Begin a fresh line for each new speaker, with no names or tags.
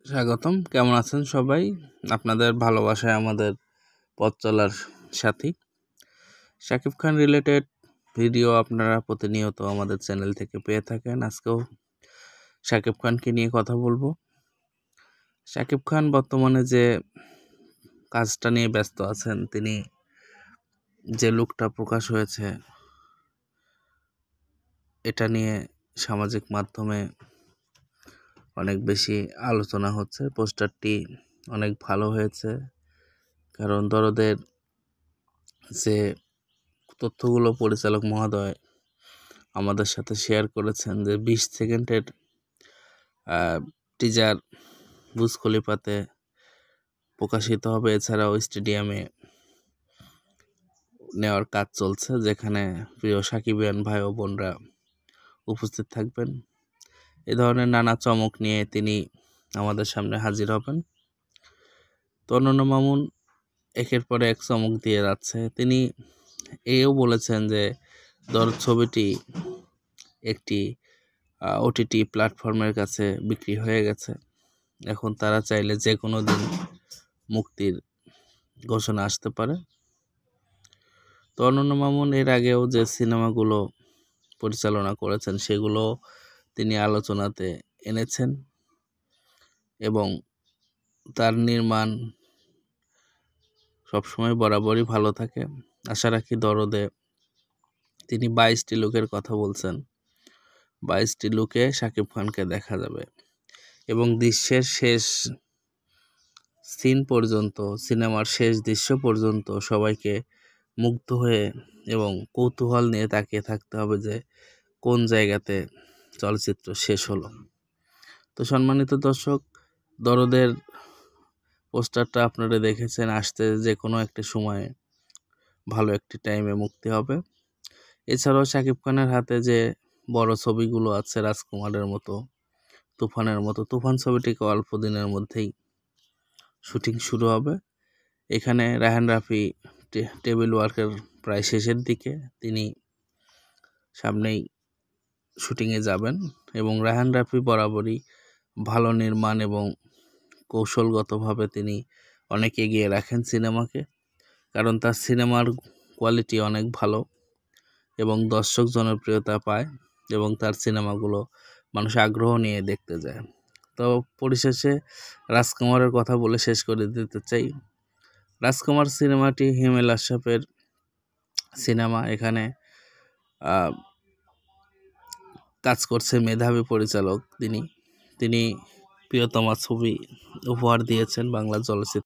স্বাগতম। কেমন আছেন সবাই? আপনাদের ভালোবাসায় আমাদের পথ চলার সাথী। শাকিব খান রিলেটেড ভিডিও আপনারা প্রতিনিয়ত আমাদের চ্যানেল থেকে পেয়ে থাকেন। আজকেও শাকিব খানকে নিয়ে কথা বলবো। শাকিব খান বর্তমানে যে কাজটা নিয়ে ব্যস্ত আছেন, তিনি যে লুকটা প্রকাশ হয়েছে, এটা নিয়ে সামাজিক মাধ্যমে অনেক বেশি আলোচনা হচ্ছে। পোস্টারটি অনেক ভালো হয়েছে, কারণ দরদের যে তথ্যগুলো পরিচালক মহোদয় আমাদের সাথে শেয়ার করেছেন, যে 20 সেকেন্ডের টিজার বুর্জ খলিফাতে প্রকাশিত হবে। এছাড়াও স্টেডিয়ামে নেওয়ার কাজ চলছে, যেখানে প্রিয় সাকিবিয়ান ভাই ও বোনরা উপস্থিত থাকবেন। এ ধরনের নানা চমক নিয়ে তিনি আমাদের সামনে হাজির হবেন। তো অনন্য মামুন একের পর এক চমক দিয়ে যাচ্ছে। তিনি এও বলেছেন যে দরদ ছবিটি একটি ওটিটি প্ল্যাটফর্মের কাছে বিক্রি হয়ে গেছে। এখন তারা চাইলে যে কোনো দিন মুক্তির ঘোষণা আসতে পারে। তো অনন্য মামুন এর আগেও যে সিনেমাগুলো পরিচালনা করেছেন, সেগুলো তিনি আলোচনাতে এনেছেন এবং তার নির্মাণ সবসময় বরাবরই ভালো থাকে। আশা রাখি দরদে তিনি 22টি লুকের কথা বলছেন। 22টি লুকে শাকিব খানকে দেখা যাবে এবং দৃশ্যের শেষ সিন পর্যন্ত, সিনেমার শেষ দৃশ্য পর্যন্ত সবাইকে মুগ্ধ হয়ে এবং কৌতূহল নিয়ে তাকিয়ে থাকতে হবে যে কোন জায়গাতে চলচ্চিত্র শেষ হলো। তো সম্মানিত দর্শক, দরদের পোস্টারটা আপনারা দেখেছেন, আসতে যে কোনো একটা সময়ে ভালো একটি টাইমে মুক্তি হবে। এছাড়াও শাকিব খানের হাতে যে বড় ছবিগুলো আছে, রাজকুমারের মতো, তুফানের মতো, তুফান ছবিটিকে অল্প দিনের মধ্যেই শুটিং শুরু হবে। এখানে রায়হান রাফি টেবিল ওয়ার্কের প্রায় শেষের দিকে, তিনি সামনেই শুটিংয়ে যাবেন এবং রায়হান রাফি বরাবরই ভালো নির্মাণ এবং কৌশলগতভাবে তিনি অনেক এগিয়ে রাখেন সিনেমাকে, কারণ তার সিনেমার কোয়ালিটি অনেক ভালো এবং দর্শক জনপ্রিয়তা পায় এবং তার সিনেমাগুলো মানুষ আগ্রহ নিয়ে দেখতে যায়। তো পরিশেষে রাজকুমারের কথা বলে শেষ করে দিতে চাই। রাজকুমার সিনেমাটি হিমেল আশরাফের সিনেমা। এখানে কাজ করছে মেধাবী পরিচালক। তিনি প্রিয়তমা ছবি উপহার দিয়েছেন বাংলা চলচ্চিত্র।